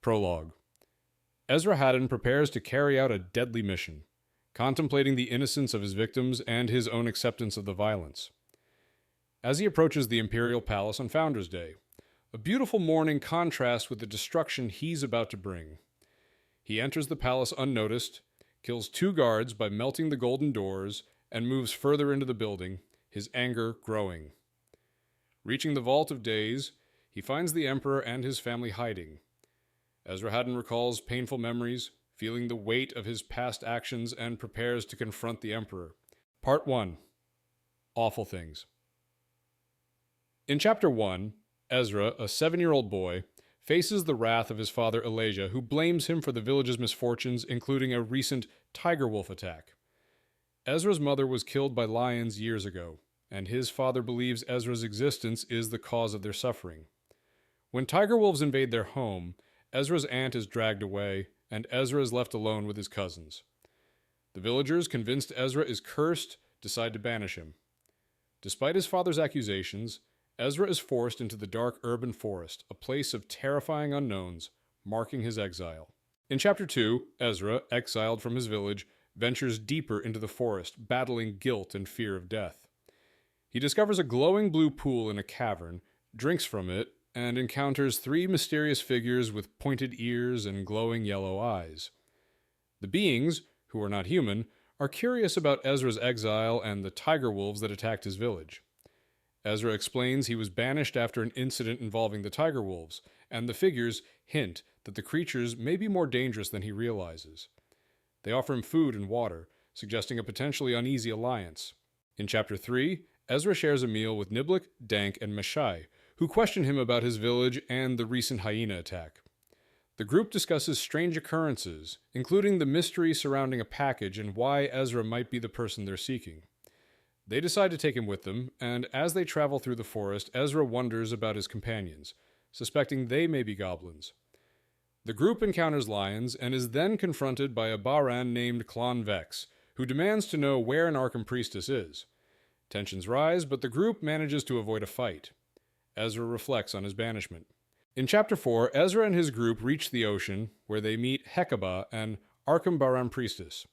Prologue. Esrahaddon prepares to carry out a deadly mission, contemplating the innocence of his victims and his own acceptance of the violence. As he approaches the Imperial Palace on Founders' Day, a beautiful morning contrasts with the destruction he's about to bring. He enters the palace unnoticed, kills 2 guards by melting the golden doors, and moves further into the building, his anger growing. Reaching the Vault of Days, he finds the Emperor and his family hiding. Esrahaddon recalls painful memories, feeling the weight of his past actions, and prepares to confront the Emperor. Part 1. Awful Things. In Chapter 1, Ezra, a 7-year-old boy, faces the wrath of his father Elijah, who blames him for the village's misfortunes, including a recent tiger wolf attack. Ezra's mother was killed by lions years ago, and his father believes Ezra's existence is the cause of their suffering. When tiger wolves invade their home, Ezra's aunt is dragged away, and Ezra is left alone with his cousins. The villagers, convinced Ezra is cursed, decide to banish him. Despite his father's accusations, Ezra is forced into the dark urban forest, a place of terrifying unknowns, marking his exile. In Chapter 2, Ezra, exiled from his village, ventures deeper into the forest, battling guilt and fear of death. He discovers a glowing blue pool in a cavern, drinks from it, and encounters 3 mysterious figures with pointed ears and glowing yellow eyes. The beings, who are not human, are curious about Ezra's exile and the tiger wolves that attacked his village. Ezra explains he was banished after an incident involving the tiger wolves, and the figures hint that the creatures may be more dangerous than he realizes. They offer him food and water, suggesting a potentially uneasy alliance. In Chapter 3, Ezra shares a meal with Niblik, Dank, and Meshai, who question him about his village and the recent hyena attack. The group discusses strange occurrences, including the mystery surrounding a package and why Ezra might be the person they're seeking. They decide to take him with them, and as they travel through the forest, Ezra wonders about his companions, suspecting they may be goblins. The group encounters lions and is then confronted by a Baran named Clon Vex, who demands to know where an Arkham priestess is. Tensions rise, but the group manages to avoid a fight. Ezra reflects on his banishment. In Chapter 4, Ezra and his group reach the ocean, where they meet Hekaba, an Arkham Baran priestess.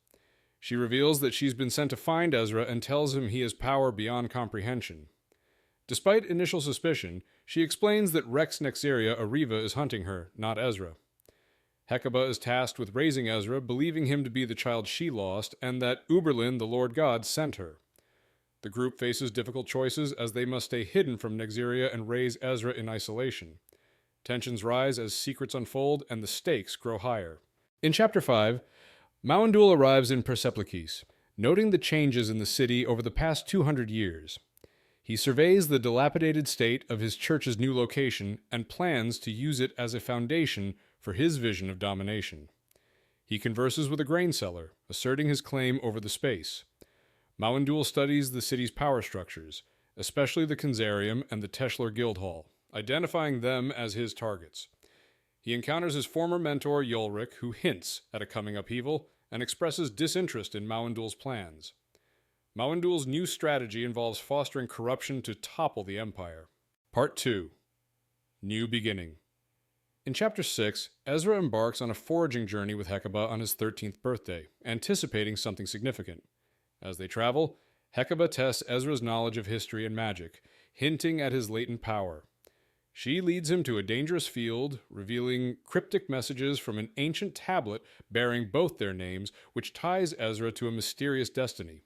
She reveals that she's been sent to find Ezra and tells him he has power beyond comprehension. Despite initial suspicion, she explains that Rex Nexeria Ariva is hunting her, not Ezra. Hekaba is tasked with raising Ezra, believing him to be the child she lost, and that Uberlin, the Lord God, sent her. The group faces difficult choices as they must stay hidden from Nexeria and raise Ezra in isolation. Tensions rise as secrets unfold, and the stakes grow higher. In Chapter 5, Mawandul arrives in Persepolis, noting the changes in the city over the past 200 years. He surveys the dilapidated state of his church's new location and plans to use it as a foundation for his vision of domination. He converses with a grain seller, asserting his claim over the space. Mawandul studies the city's power structures, especially the Kanzarium and the Teshlar Guildhall, identifying them as his targets. He encounters his former mentor, Yulrik, who hints at a coming upheaval and expresses disinterest in Mawandul's plans. Mawandul's new strategy involves fostering corruption to topple the Empire. Part 2. New Beginning. In Chapter 6, Ezra embarks on a foraging journey with Hekaba on his 13th birthday, anticipating something significant. As they travel, Hekaba tests Ezra's knowledge of history and magic, hinting at his latent power. She leads him to a dangerous field, revealing cryptic messages from an ancient tablet bearing both their names, which ties Ezra to a mysterious destiny.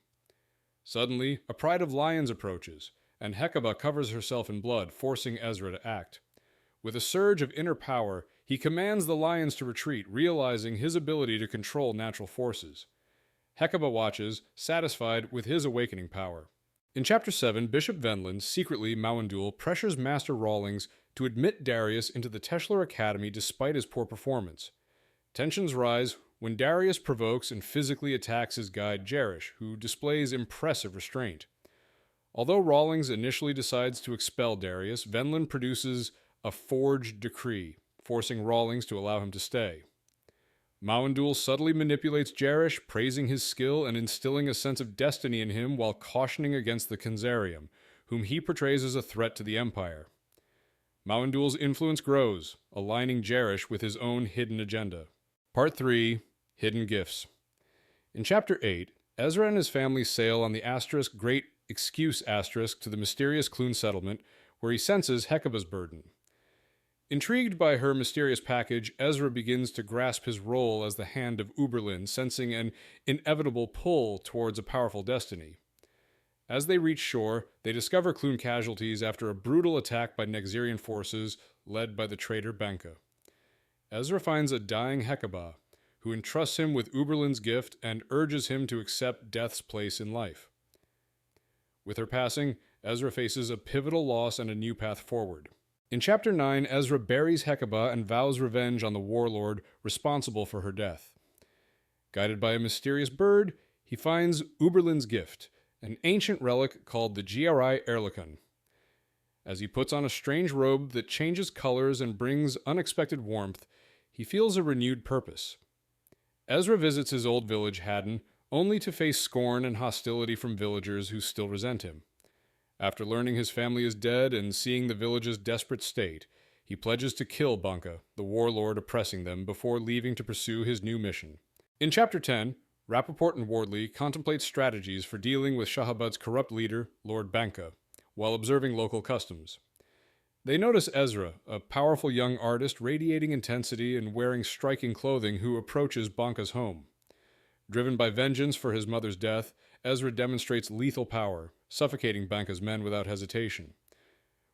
Suddenly, a pride of lions approaches, and Hekaba covers herself in blood, forcing Ezra to act. With a surge of inner power, he commands the lions to retreat, realizing his ability to control natural forces. Hekaba watches, satisfied with his awakening power. In Chapter 7, Bishop Venlin, secretly Mawandul, pressures Master Rawlings to admit Darius into the Teshlar Academy despite his poor performance. Tensions rise when Darius provokes and physically attacks his guide Jerish, who displays impressive restraint. Although Rawlings initially decides to expel Darius, Venlin produces a forged decree, forcing Rawlings to allow him to stay. Mawandul subtly manipulates Jerish, praising his skill and instilling a sense of destiny in him while cautioning against the Kanzarium, whom he portrays as a threat to the Empire. Maundul's influence grows, aligning Jerish with his own hidden agenda. Part 3. Hidden Gifts. In Chapter 8, Ezra and his family sail on the Great Excuse to the mysterious Clune settlement, where he senses Hecuba's burden. Intrigued by her mysterious package, Ezra begins to grasp his role as the hand of Uberlin, sensing an inevitable pull towards a powerful destiny. As they reach shore, they discover Clune casualties after a brutal attack by Nexirian forces led by the traitor Benka. Ezra finds a dying Hecuba, who entrusts him with Uberlin's gift and urges him to accept death's place in life. With her passing, Ezra faces a pivotal loss and a new path forward. In Chapter 9, Ezra buries Hecuba and vows revenge on the warlord responsible for her death. Guided by a mysterious bird, he finds Uberlin's gift, an ancient relic called the Gri Erlikon. As he puts on a strange robe that changes colors and brings unexpected warmth, he feels a renewed purpose. Ezra visits his old village, Haddon, only to face scorn and hostility from villagers who still resent him. After learning his family is dead and seeing the village's desperate state, he pledges to kill Benka, the warlord oppressing them, before leaving to pursue his new mission. In Chapter 10, Rappaport and Wardley contemplate strategies for dealing with Shahabad's corrupt leader, Lord Benka, while observing local customs. They notice Ezra, a powerful young artist radiating intensity and wearing striking clothing, who approaches Benka's home. Driven by vengeance for his mother's death, Ezra demonstrates lethal power, suffocating Benka's men without hesitation.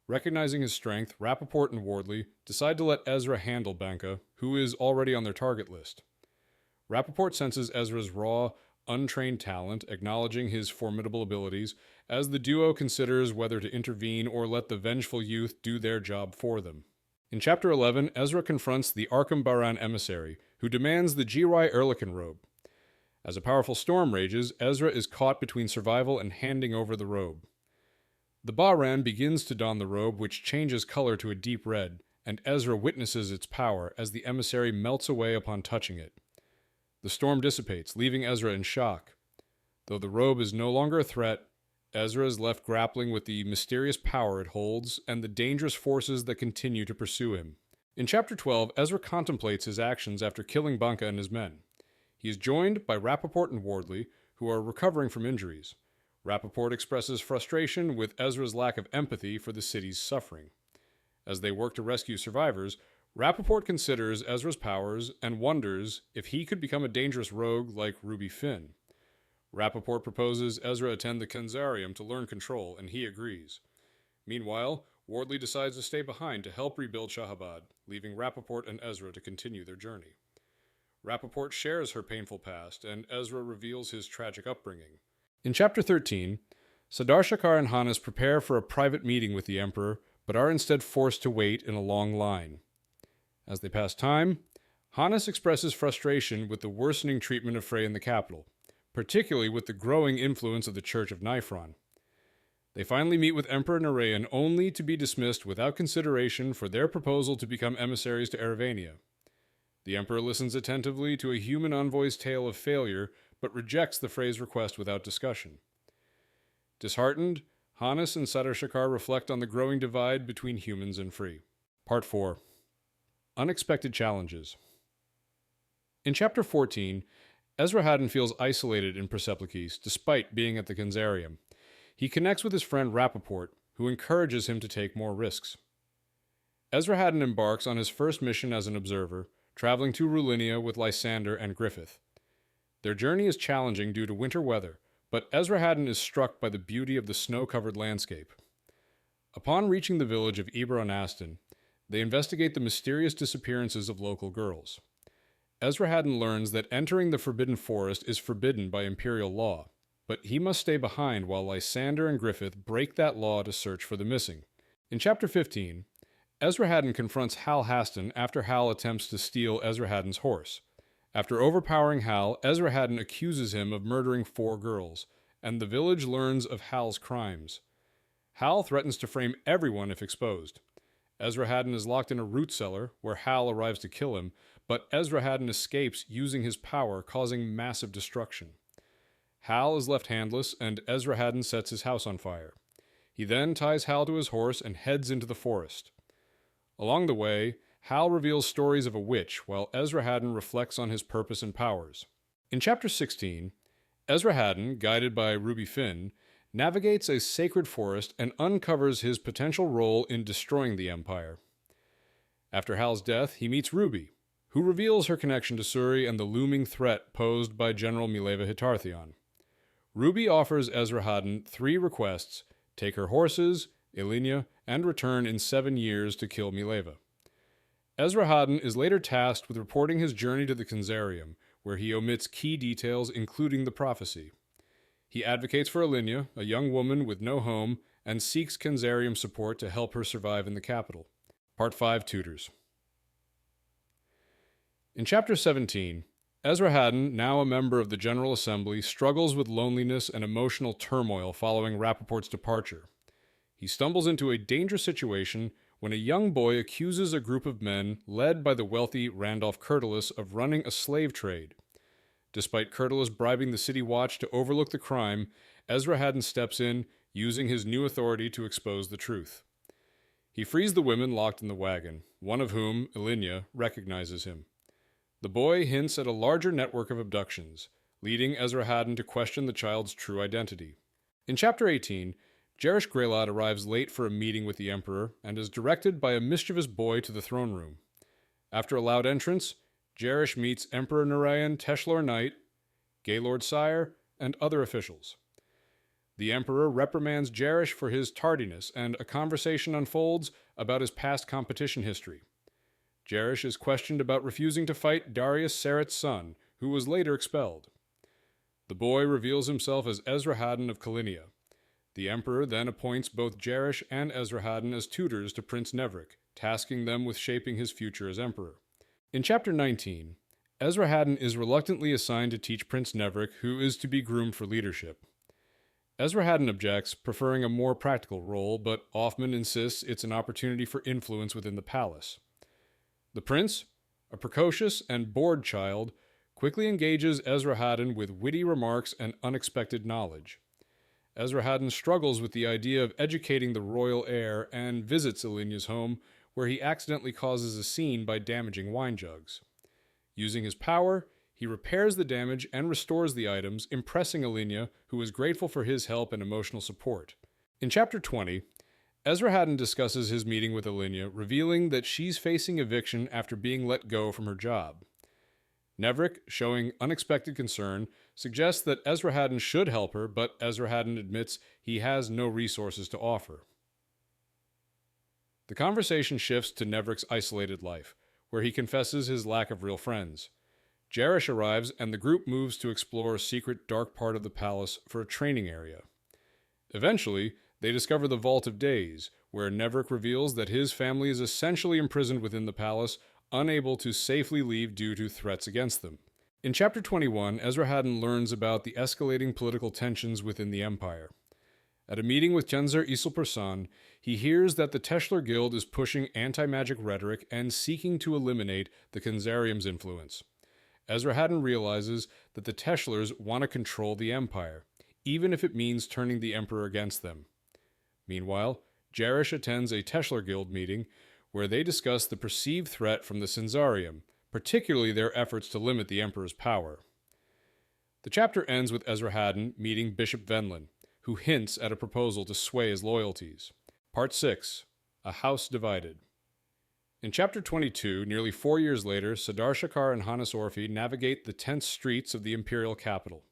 Recognizing his strength, Rappaport and Wardley decide to let Ezra handle Benka, who is already on their target list. Rappaport senses Ezra's raw, untrained talent, acknowledging his formidable abilities, as the duo considers whether to intervene or let the vengeful youth do their job for them. In Chapter 11, Ezra confronts the Arkham Baran emissary, who demands the Gri Erlikon robe. As a powerful storm rages, Ezra is caught between survival and handing over the robe. The Baran begins to don the robe, which changes color to a deep red, and Ezra witnesses its power as the emissary melts away upon touching it. The storm dissipates, leaving Ezra in shock. Though the robe is no longer a threat, Ezra is left grappling with the mysterious power it holds and the dangerous forces that continue to pursue him. In Chapter 12, Ezra contemplates his actions after killing Benka and his men. He is joined by Rappaport and Wardley, who are recovering from injuries. Rappaport expresses frustration with Ezra's lack of empathy for the city's suffering. As they work to rescue survivors, Rappaport considers Ezra's powers and wonders if he could become a dangerous rogue like Ruby Finn. Rappaport proposes Ezra attend the Kenzarium to learn control, and he agrees. Meanwhile, Wardley decides to stay behind to help rebuild Shahabad, leaving Rappaport and Ezra to continue their journey. Rappaport shares her painful past, and Ezra reveals his tragic upbringing. In Chapter 13, Sadar Shakar and Hannes prepare for a private meeting with the Emperor, but are instead forced to wait in a long line. As they pass time, Hannes expresses frustration with the worsening treatment of Frey in the capital, particularly with the growing influence of the Church of Nifron. They finally meet with Emperor Narayan, only to be dismissed without consideration for their proposal to become emissaries to Eravania. The Emperor listens attentively to a human envoy's tale of failure, but rejects the Frey's request without discussion. Disheartened, Hannes and Sadar Shakar reflect on the growing divide between humans and Free. Part 4. Unexpected Challenges. In Chapter 14, Esrahaddon feels isolated in Persepolis despite being at the Kenzarium. He connects with his friend Rappaport, who encourages him to take more risks. Esrahaddon embarks on his first mission as an observer, traveling to Rulinia with Lysander and Griffith. Their journey is challenging due to winter weather, but Esrahaddon is struck by the beauty of the snow-covered landscape. Upon reaching the village of Eber Aston, they investigate the mysterious disappearances of local girls. Esrahaddon learns that entering the Forbidden Forest is forbidden by imperial law, but he must stay behind while Lysander and Griffith break that law to search for the missing. In Chapter 15, Esrahaddon confronts Hal Haston after Hal attempts to steal Esrahaddon's horse. After overpowering Hal, Esrahaddon accuses him of murdering 4 girls, and the village learns of Hal's crimes. Hal threatens to frame everyone if exposed. Esrahaddon is locked in a root cellar, where Hal arrives to kill him, but Esrahaddon escapes using his power, causing massive destruction. Hal is left handless, and Esrahaddon sets his house on fire. He then ties Hal to his horse and heads into the forest. Along the way, Hal reveals stories of a witch, while Esrahaddon reflects on his purpose and powers. In Chapter 16, Esrahaddon, guided by Ruby Finn, navigates a sacred forest and uncovers his potential role in destroying the Empire. After Hal's death, he meets Ruby, who reveals her connection to Suri and the looming threat posed by General Mileva Hitarthion. Ruby offers Esrahaddon 3 requests: take her horses, Ilinia, and return in 7 years to kill Mileva. Esrahaddon is later tasked with reporting his journey to the Kenzarium, where he omits key details including the prophecy. He advocates for Ilinia, a young woman with no home, and seeks Kenzarium support to help her survive in the capital. Part 5 Tutors. In Chapter 17, Esrahaddon, now a member of the General Assembly, struggles with loneliness and emotional turmoil following Rappaport's departure. He stumbles into a dangerous situation when a young boy accuses a group of men led by the wealthy Randolph Curtilus of running a slave trade. Despite Curtilus bribing the city watch to overlook the crime, Esrahaddon steps in, using his new authority to expose the truth. He frees the women locked in the wagon, one of whom, Ilinia, recognizes him. The boy hints at a larger network of abductions, leading Esrahaddon to question the child's true identity. In Chapter 18, Jerish Greylot arrives late for a meeting with the Emperor and is directed by a mischievous boy to the throne room. After a loud entrance, Jerish meets Emperor Narayan Teshlor Knight, Gaylord Sire, and other officials. The Emperor reprimands Jerish for his tardiness, and a conversation unfolds about his past competition history. Jerish is questioned about refusing to fight Darius Saret's son, who was later expelled. The boy reveals himself as Esrahaddon of Kalinia. The Emperor then appoints both Jerish and Esrahaddon as tutors to Prince Nevrik, tasking them with shaping his future as Emperor. In Chapter 19, Esrahaddon is reluctantly assigned to teach Prince Nevrik, who is to be groomed for leadership. Esrahaddon objects, preferring a more practical role, but Offman insists it's an opportunity for influence within the palace. The prince, a precocious and bored child, quickly engages Esrahaddon with witty remarks and unexpected knowledge. Esrahaddon struggles with the idea of educating the royal heir and visits Ilinia's home, where he accidentally causes a scene by damaging wine jugs. Using his power, he repairs the damage and restores the items, impressing Ilinia, who is grateful for his help and emotional support. In Chapter 20, Esrahaddon discusses his meeting with Ilinia, revealing that she's facing eviction after being let go from her job. Nevrik, showing unexpected concern, suggests that Esrahaddon should help her, but Esrahaddon admits he has no resources to offer. The conversation shifts to Nevrik's isolated life, where he confesses his lack of real friends. Jerish arrives, and the group moves to explore a secret dark part of the palace for a training area. Eventually, they discover the Vault of Days, where Nevrik reveals that his family is essentially imprisoned within the palace, unable to safely leave due to threats against them. In Chapter 21, Esrahaddon learns about the escalating political tensions within the Empire. At a meeting with Tenzar Isilpersan, he hears that the Teshlor Guild is pushing anti-magic rhetoric and seeking to eliminate the Kenzarium's influence. Esrahaddon realizes that the Teshlors want to control the Empire, even if it means turning the Emperor against them. Meanwhile, Jerish attends a Teshlor Guild meeting where they discuss the perceived threat from the Kenzarium, particularly their efforts to limit the Emperor's power. The chapter ends with Esrahaddon meeting Bishop Venlin, who hints at a proposal to sway his loyalties. Part 6. A House Divided. In Chapter 22, nearly 4 years later, Sadar Shakar and Hannes Orphi navigate the tense streets of the imperial capital.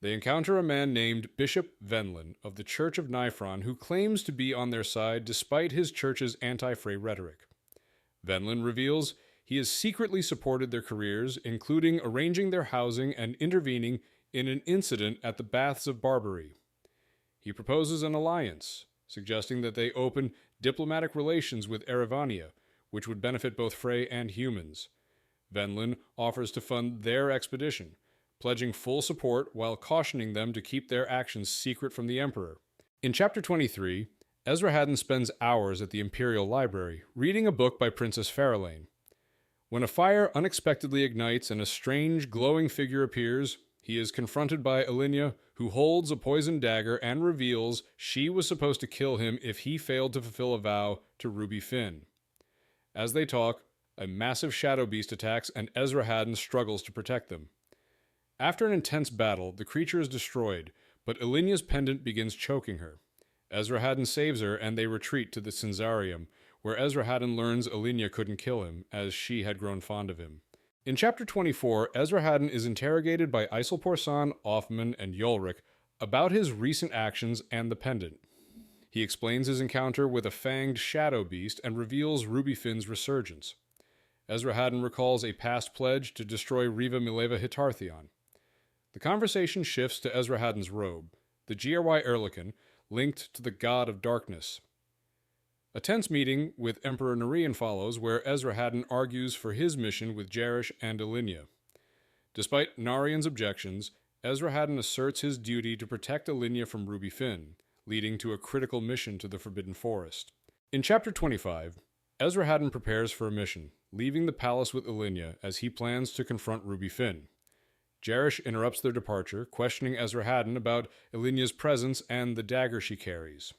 They encounter a man named Bishop Venlin of the Church of Nifron, who claims to be on their side despite his church's anti-Frey rhetoric. Venlin reveals he has secretly supported their careers, including arranging their housing and intervening in an incident at the Baths of Barbary. He proposes an alliance, suggesting that they open diplomatic relations with Erevania, which would benefit both Frey and humans. Venlin offers to fund their expedition, pledging full support while cautioning them to keep their actions secret from the Emperor. In Chapter 23, Esrahaddon spends hours at the Imperial Library, reading a book by Princess Farrelane. When a fire unexpectedly ignites and a strange, glowing figure appears, he is confronted by Ilinia, who holds a poisoned dagger and reveals she was supposed to kill him if he failed to fulfill a vow to Ruby Finn. As they talk, a massive shadow beast attacks and Esrahaddon struggles to protect them. After an intense battle, the creature is destroyed, but Elenia's pendant begins choking her. Esrahaddon saves her and they retreat to the Cinzarium, where Esrahaddon learns Elenia couldn't kill him, as she had grown fond of him. In Chapter 24, Esrahaddon is interrogated by Isilporsan, Offman, and Yulric about his recent actions and the pendant. He explains his encounter with a fanged shadow beast and reveals Ruby Finn's resurgence. Esrahaddon recalls a past pledge to destroy Riva Mileva Hitartheon. The conversation shifts to Esrahaddon's robe, the GRY Erlikon, linked to the god of darkness. A tense meeting with Emperor Narian follows, where Esrahaddon argues for his mission with Jerish and Elenia. Despite Narian's objections, Esrahaddon asserts his duty to protect Elenia from Ruby Finn, leading to a critical mission to the Forbidden Forest. In Chapter 25, Esrahaddon prepares for a mission, leaving the palace with Elenia as he plans to confront Ruby Finn. Jerish interrupts their departure, questioning Esrahaddon about Elenia's presence and the dagger she carries.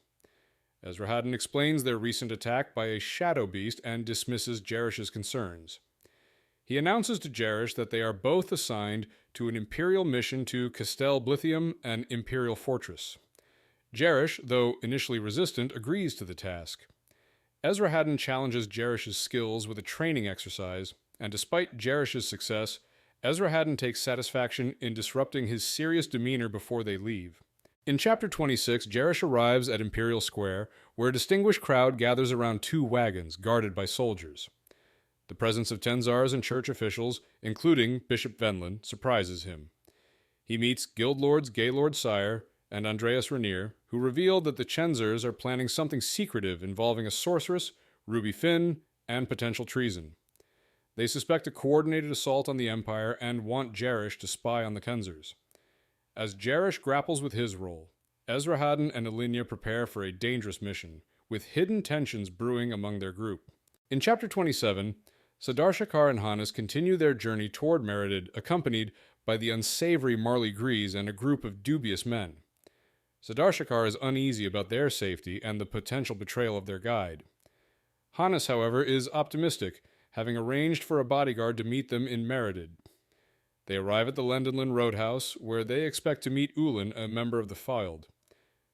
Esrahaddon explains their recent attack by a shadow beast and dismisses Jerish's concerns. He announces to Jerish that they are both assigned to an imperial mission to Castel Blithium, an imperial fortress. Jerish, though initially resistant, agrees to the task. Esrahaddon challenges Jerish's skills with a training exercise, and despite Jerish's success, Esrahaddon takes satisfaction in disrupting his serious demeanor before they leave. In Chapter 26, Jerish arrives at Imperial Square, where a distinguished crowd gathers around 2 wagons guarded by soldiers. The presence of Tenzars and church officials, including Bishop Venlin, surprises him. He meets Guild Lords Gaylord Sire and Andreas Renier, who reveal that the Chenzars are planning something secretive involving a sorceress, Ruby Finn, and potential treason. They suspect a coordinated assault on the Empire and want Jerish to spy on the Kenzars. As Jerish grapples with his role, Esrahaddon and Elenia prepare for a dangerous mission, with hidden tensions brewing among their group. In Chapter 27, Sadarshakar and Hannes continue their journey toward Meridid, accompanied by the unsavory Marley Grease and a group of dubious men. Sadarshakar is uneasy about their safety and the potential betrayal of their guide. Hannes, however, is optimistic, having arranged for a bodyguard to meet them in Meridid. They arrive at the Lendenlin Roadhouse, where they expect to meet Ulan, a member of the Fylde.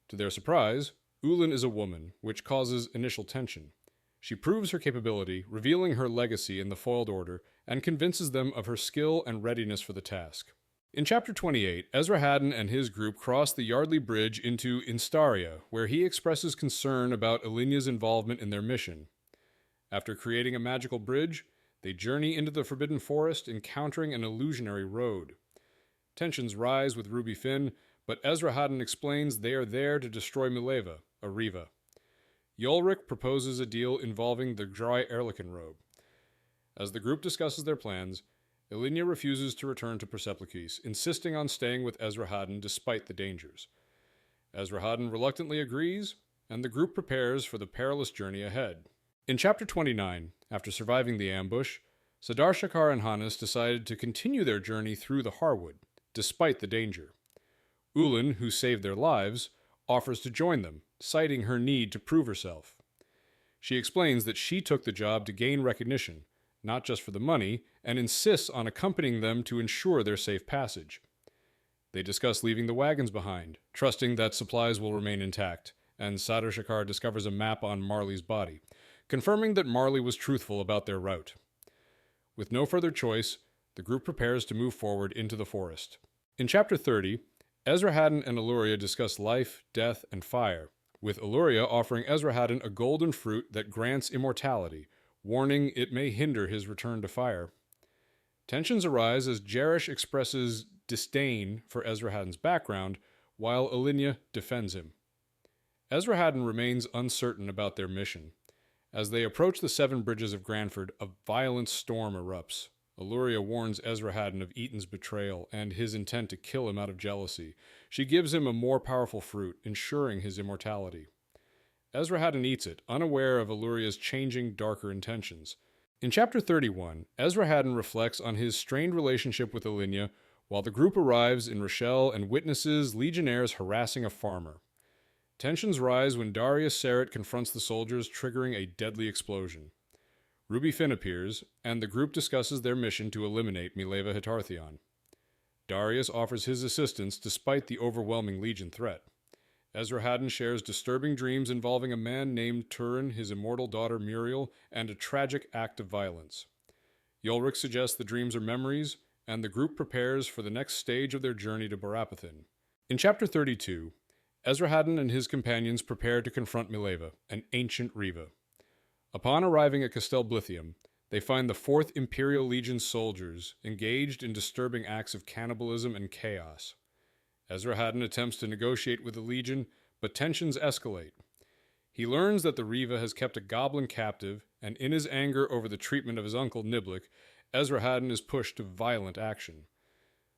To their surprise, Ulan is a woman, which causes initial tension. She proves her capability, revealing her legacy in the Foiled Order, and convinces them of her skill and readiness for the task. In Chapter 28, Esrahaddon and his group cross the Yardley Bridge into Instaria, where he expresses concern about Elenia's involvement in their mission. After creating a magical bridge, they journey into the Forbidden Forest, encountering an illusionary road. Tensions rise with Ruby Finn, but Esrahaddon explains they are there to destroy Mileva, a Riva. Yulric proposes a deal involving the Dry Erlikon robe. As the group discusses their plans, Elenia refuses to return to Persepolis, insisting on staying with Esrahaddon despite the dangers. Esrahaddon reluctantly agrees, and the group prepares for the perilous journey ahead. In Chapter 29, after surviving the ambush, Sadarshakar and Hannes decided to continue their journey through the Harwood, despite the danger. Ulan, who saved their lives, offers to join them, citing her need to prove herself. She explains that she took the job to gain recognition, not just for the money, and insists on accompanying them to ensure their safe passage. They discuss leaving the wagons behind, trusting that supplies will remain intact, and Sadarshakar discovers a map on Marley's body, confirming that Marley was truthful about their route. With no further choice, the group prepares to move forward into the forest. In Chapter 30, Esrahaddon and Eluria discuss life, death, and fire, with Eluria offering Esrahaddon a golden fruit that grants immortality, warning it may hinder his return to fire. Tensions arise as Jerish expresses disdain for Esrahaddon's background, while Elenia defends him. Esrahaddon remains uncertain about their mission. As they approach the 7 bridges of Granford, a violent storm erupts. Eluria warns Esrahaddon of Eaton's betrayal and his intent to kill him out of jealousy. She gives him a more powerful fruit, ensuring his immortality. Esrahaddon eats it, unaware of Eluria's changing, darker intentions. In Chapter 31, Esrahaddon reflects on his strained relationship with Elenia, while the group arrives in Rochelle and witnesses legionnaires harassing a farmer. Tensions rise when Darius Serret confronts the soldiers, triggering a deadly explosion. Ruby Finn appears, and the group discusses their mission to eliminate Mileva Hitarthion. Darius offers his assistance despite the overwhelming Legion threat. Esrahaddon shares disturbing dreams involving a man named Turin, his immortal daughter Muriel, and a tragic act of violence. Yulrik suggests the dreams are memories, and the group prepares for the next stage of their journey to Barapathin. In Chapter 32, Esrahaddon and his companions prepare to confront Mileva, an ancient Riva. Upon arriving at Castel Blithium, they find the 4th Imperial Legion soldiers engaged in disturbing acts of cannibalism and chaos. Esrahaddon attempts to negotiate with the Legion, but tensions escalate. He learns that the Riva has kept a goblin captive, and in his anger over the treatment of his uncle Niblik, Esrahaddon is pushed to violent action.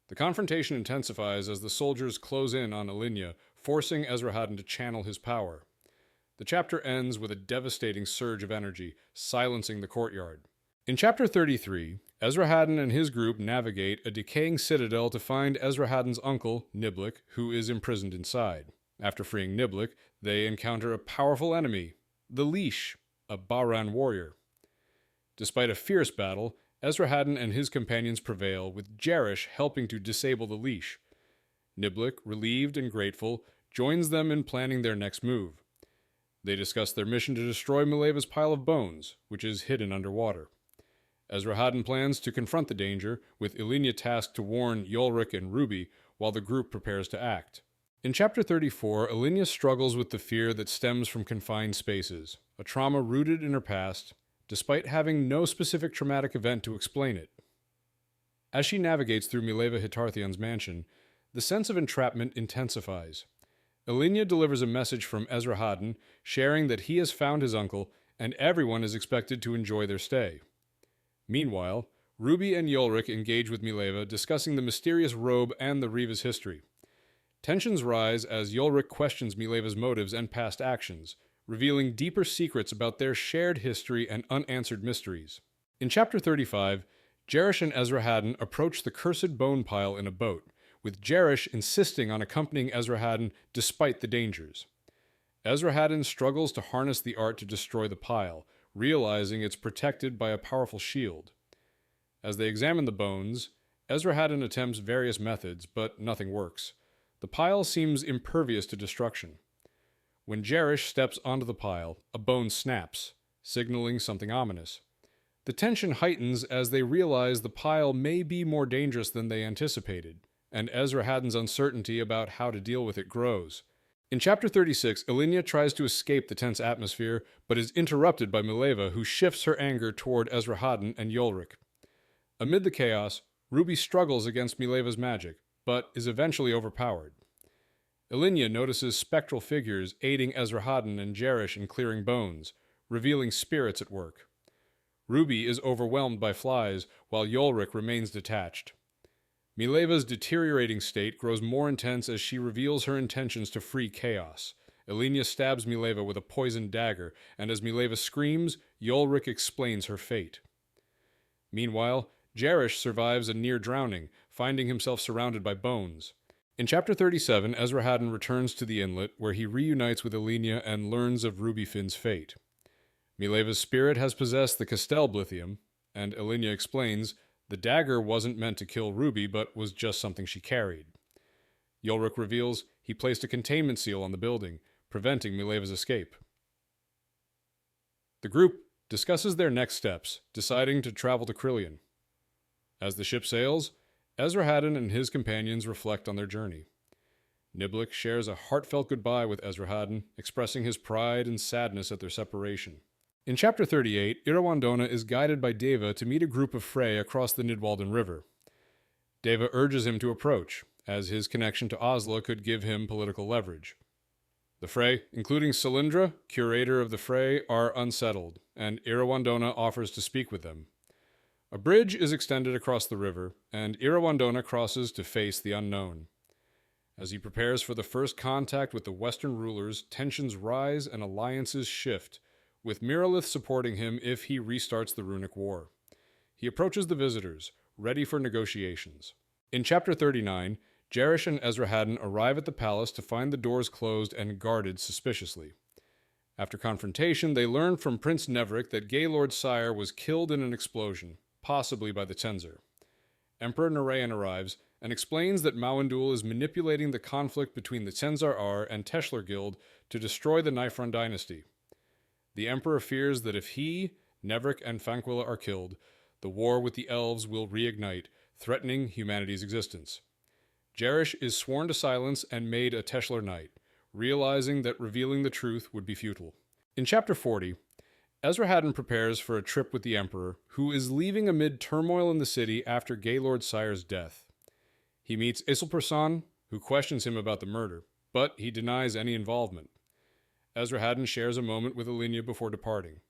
The confrontation intensifies as the soldiers close in on Ilinia, forcing Esrahaddon to channel his power. The chapter ends with a devastating surge of energy, silencing the courtyard. In Chapter 33, Esrahaddon and his group navigate a decaying citadel to find Esrahaddon's uncle, Niblik, who is imprisoned inside. After freeing Niblik, they encounter a powerful enemy, the Leash, a Bahran warrior. Despite a fierce battle, Esrahaddon and his companions prevail, with Jerish helping to disable the Leash. Niblik, relieved and grateful, joins them in planning their next move. They discuss their mission to destroy Mileva's pile of bones, which is hidden underwater. Esrahaddon plans to confront the danger, with Ilinia tasked to warn Yulrik and Ruby, while the group prepares to act. In Chapter 34, Ilinia struggles with the fear that stems from confined spaces, a trauma rooted in her past, despite having no specific traumatic event to explain it. As she navigates through Mileva Hitarthion's mansion, the sense of entrapment intensifies. Ilinia delivers a message from Esrahaddon, sharing that he has found his uncle, and everyone is expected to enjoy their stay. Meanwhile, Ruby and Yulrik engage with Mileva, discussing the mysterious robe and the Riva's history. Tensions rise as Yulrik questions Mileva's motives and past actions, revealing deeper secrets about their shared history and unanswered mysteries. In Chapter 35, Jerish and Esrahaddon approach the cursed bone pile in a boat, with Jerish insisting on accompanying Esrahaddon despite the dangers. Esrahaddon struggles to harness the art to destroy the pile, realizing it's protected by a powerful shield. As they examine the bones, Esrahaddon attempts various methods, but nothing works. The pile seems impervious to destruction. When Jerish steps onto the pile, a bone snaps, signaling something ominous. The tension heightens as they realize the pile may be more dangerous than they anticipated, and Esrahaddon's uncertainty about how to deal with it grows. In Chapter 36, Ilinia tries to escape the tense atmosphere, but is interrupted by Mileva, who shifts her anger toward Esrahaddon and Yulrik. Amid the chaos, Ruby struggles against Mileva's magic, but is eventually overpowered. Ilinia notices spectral figures aiding Esrahaddon and Jerish in clearing bones, revealing spirits at work. Ruby is overwhelmed by flies, while Yulrik remains detached. Mileva's deteriorating state grows more intense as she reveals her intentions to free chaos. Ilinia stabs Mileva with a poisoned dagger, and as Mileva screams, Yulrik explains her fate. Meanwhile, Jerish survives a near drowning, finding himself surrounded by bones. In Chapter 37, Esrahaddon returns to the inlet, where he reunites with Ilinia and learns of Ruby Finn's fate. Mileva's spirit has possessed the Castel Blithium, and Ilinia explains, the dagger wasn't meant to kill Ruby, but was just something she carried. Yulrik reveals he placed a containment seal on the building, preventing Mileva's escape. The group discusses their next steps, deciding to travel to Krillian. As the ship sails, Esrahaddon and his companions reflect on their journey. Niblik shares a heartfelt goodbye with Esrahaddon, expressing his pride and sadness at their separation. In Chapter 38, Irawandona is guided by Deva to meet a group of Frey across the Nidwalden River. Deva urges him to approach, as his connection to Osla could give him political leverage. The Frey, including Cylindra, curator of the Frey, are unsettled, and Irawandona offers to speak with them. A bridge is extended across the river, and Irawandona crosses to face the unknown. As he prepares for the first contact with the Western rulers, tensions rise and alliances shift, with Miralith supporting him if he restarts the Runic War. He approaches the visitors, ready for negotiations. In Chapter 39, Jerish and Esrahaddon arrive at the palace to find the doors closed and guarded suspiciously. After confrontation, they learn from Prince Neverick that Gaylord's sire was killed in an explosion, possibly by the Tensor. Emperor Narayan arrives and explains that Mawandul is manipulating the conflict between the Tenzar and Teshlar Guild to destroy the Nifron dynasty. The Emperor fears that if he, Neverick, and Fanquilla are killed, the war with the elves will reignite, threatening humanity's existence. Jerish is sworn to silence and made a Teshlar Knight, realizing that revealing the truth would be futile. In Chapter 40, Esrahaddon prepares for a trip with the Emperor, who is leaving amid turmoil in the city after Gaylord's sire's death. He meets Isilperson, who questions him about the murder, but he denies any involvement. Esrahaddon shares a moment with Elinia before departing.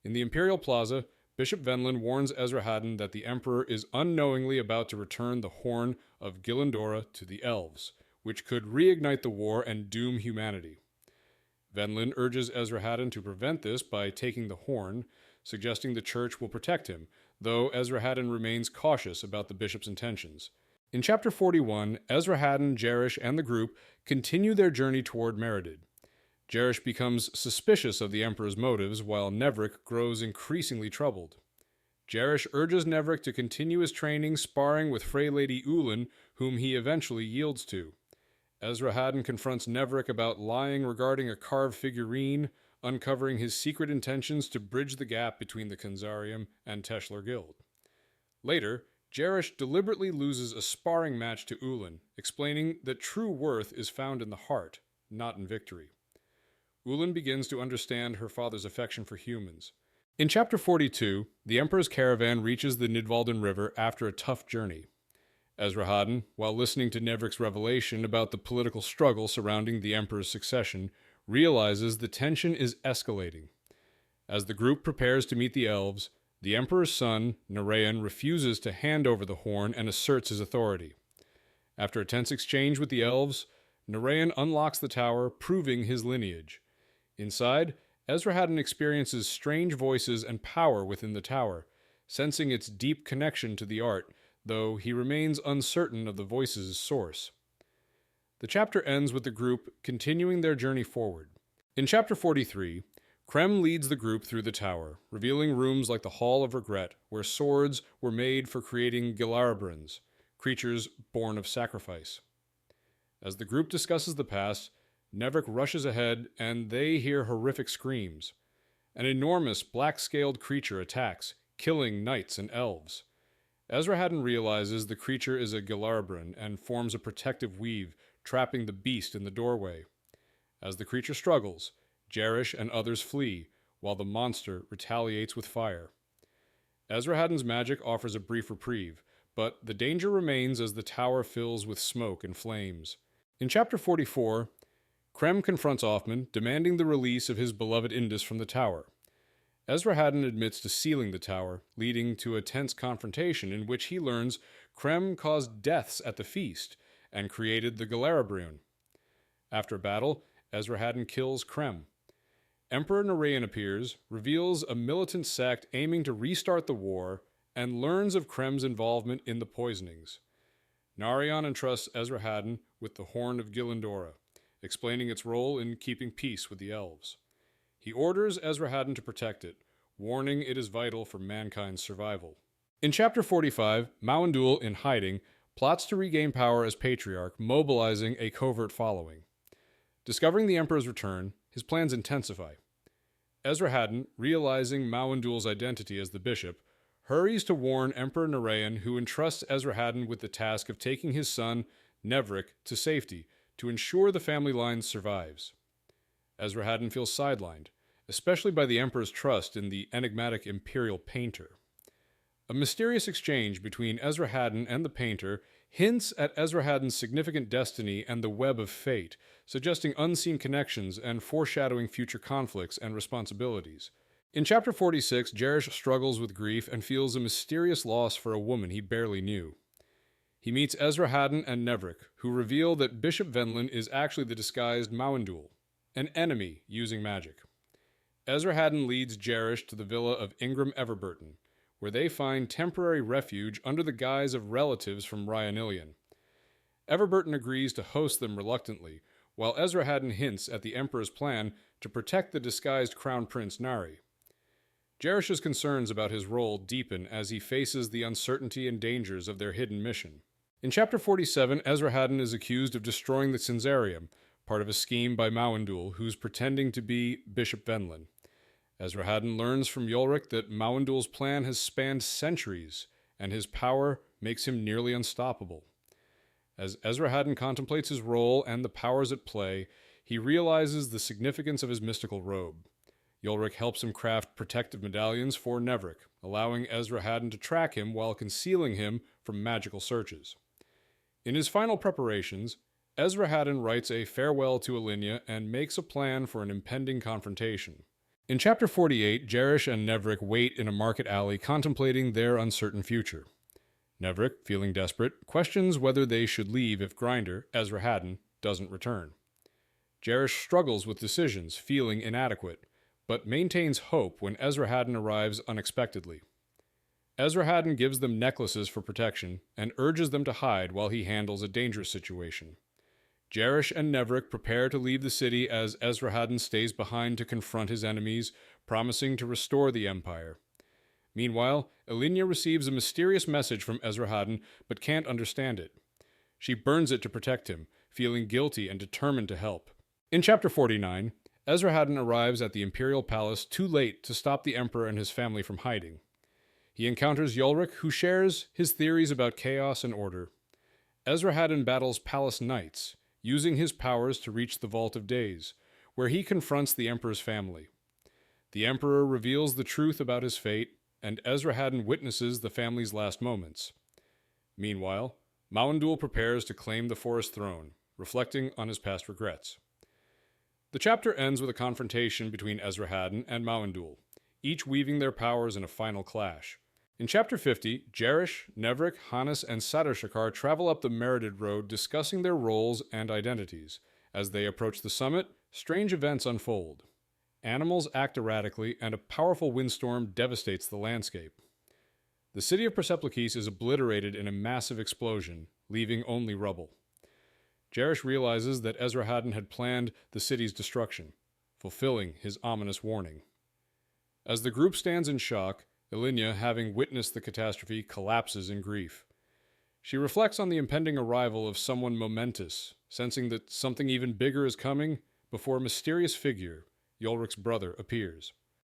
In the Imperial Plaza, Bishop Venlin warns Esrahaddon that the Emperor is unknowingly about to return the Horn of Gilendora to the Elves, which could reignite the war and doom humanity. Venlin urges Esrahaddon to prevent this by taking the horn, suggesting the church will protect him, though Esrahaddon remains cautious about the bishop's intentions. In Chapter 41, Esrahaddon, Jerish, and the group continue their journey toward Meridid. Jerish becomes suspicious of the Emperor's motives, while Neverick grows increasingly troubled. Jerish urges Neverick to continue his training sparring with Frey Lady Elan, whom he eventually yields to. Esrahaddon confronts Neverick about lying regarding a carved figurine, uncovering his secret intentions to bridge the gap between the Kenzarium and Teshlar Guild. Later, Jerish deliberately loses a sparring match to Elan, explaining that true worth is found in the heart, not in victory. Elan begins to understand her father's affection for humans. In Chapter 42, the Emperor's caravan reaches the Nidvalden River after a tough journey. Esrahaddon, while listening to Neverick's revelation about the political struggle surrounding the Emperor's succession, realizes the tension is escalating. As the group prepares to meet the elves, the Emperor's son, Narayan, refuses to hand over the horn and asserts his authority. After a tense exchange with the elves, Narayan unlocks the tower, proving his lineage. Inside, Esrahaddon experiences strange voices and power within the tower, sensing its deep connection to the art, though he remains uncertain of the voices' source. The chapter ends with the group continuing their journey forward. In Chapter 43, Krem leads the group through the tower, revealing rooms like the Hall of Regret, where swords were made for creating Gilarabrans, creatures born of sacrifice. As the group discusses the past, Neverick rushes ahead, and they hear horrific screams. An enormous black-scaled creature attacks, killing knights and elves. Esrahaddon realizes the creature is a Gilarabran and forms a protective weave, trapping the beast in the doorway. As the creature struggles, Jerish and others flee, while the monster retaliates with fire. Esrahaddon's magic offers a brief reprieve, but the danger remains as the tower fills with smoke and flames. In Chapter 44, Krem confronts Offman, demanding the release of his beloved Indus from the tower. Esrahaddon admits to sealing the tower, leading to a tense confrontation in which he learns Krem caused deaths at the feast and created the Galarabrun. After a battle, Esrahaddon kills Krem. Emperor Narayan appears, reveals a militant sect aiming to restart the war, and learns of Krem's involvement in the poisonings. Narayan entrusts Esrahaddon with the Horn of Gilendora, explaining its role in keeping peace with the elves. He orders Esrahaddon to protect it, warning it is vital for mankind's survival. In Chapter 45, Mawandul, in hiding, plots to regain power as Patriarch, mobilizing a covert following. Discovering the Emperor's return, his plans intensify. Esrahaddon, realizing Mawandul's identity as the bishop, hurries to warn Emperor Narayan, who entrusts Esrahaddon with the task of taking his son, Neverick, to safety, to ensure the family line survives. Esrahaddon feels sidelined, especially by the Emperor's trust in the enigmatic imperial painter. A mysterious exchange between Esrahaddon and the painter hints at Esrahaddon's significant destiny and the web of fate, suggesting unseen connections and foreshadowing future conflicts and responsibilities. In Chapter 46, Jerish struggles with grief and feels a mysterious loss for a woman he barely knew. He meets Esrahaddon and Neverick, who reveal that Bishop Venlin is actually the disguised Mawandul, an enemy using magic. Esrahaddon leads Jerish to the villa of Ingram Everburton, where they find temporary refuge under the guise of relatives from Ryanilion. Everburton agrees to host them reluctantly, while Esrahaddon hints at the Emperor's plan to protect the disguised Crown Prince Nari. Jarish's concerns about his role deepen as he faces the uncertainty and dangers of their hidden mission. In Chapter 47, Esrahaddon is accused of destroying the Cinzarium, part of a scheme by Mawandul, who's pretending to be Bishop Venlin. Esrahaddon learns from Yulrik that Mawandul's plan has spanned centuries, and his power makes him nearly unstoppable. As Esrahaddon contemplates his role and the powers at play, he realizes the significance of his mystical robe. Yulrik helps him craft protective medallions for Nevrik, allowing Esrahaddon to track him while concealing him from magical searches. In his final preparations, Esrahaddon writes a farewell to Ilinia and makes a plan for an impending confrontation. In Chapter 48, Jarish and Nevrik wait in a market alley contemplating their uncertain future. Nevrik, feeling desperate, questions whether they should leave if Grinder, Esrahaddon, doesn't return. Jarish struggles with decisions, feeling inadequate, but maintains hope when Esrahaddon arrives unexpectedly. Esrahaddon gives them necklaces for protection and urges them to hide while he handles a dangerous situation. Jarish and Nevrik prepare to leave the city as Esrahaddon stays behind to confront his enemies, promising to restore the Empire. Meanwhile, Ilinia receives a mysterious message from Esrahaddon but can't understand it. She burns it to protect him, feeling guilty and determined to help. In Chapter 49, Esrahaddon arrives at the Imperial Palace too late to stop the Emperor and his family from hiding. He encounters Yulrik, who shares his theories about chaos and order. Esrahaddon battles Palace Knights, using his powers to reach the Vault of Days, where he confronts the Emperor's family. The Emperor reveals the truth about his fate, and Esrahaddon witnesses the family's last moments. Meanwhile, Mawandul prepares to claim the Forest Throne, reflecting on his past regrets. The chapter ends with a confrontation between Esrahaddon and Mawandul, each weaving their powers in a final clash. In Chapter 50, Jarish, Nevrik, Hannes, and Sadarshakar travel up the Merided Road discussing their roles and identities. As they approach the summit, strange events unfold. Animals act erratically, and a powerful windstorm devastates the landscape. The city of Persepolis is obliterated in a massive explosion, leaving only rubble. Jarish realizes that Esrahaddon had planned the city's destruction, fulfilling his ominous warning. As the group stands in shock, Ilinia, having witnessed the catastrophe, collapses in grief. She reflects on the impending arrival of someone momentous, sensing that something even bigger is coming before a mysterious figure, Yulrik's brother, appears.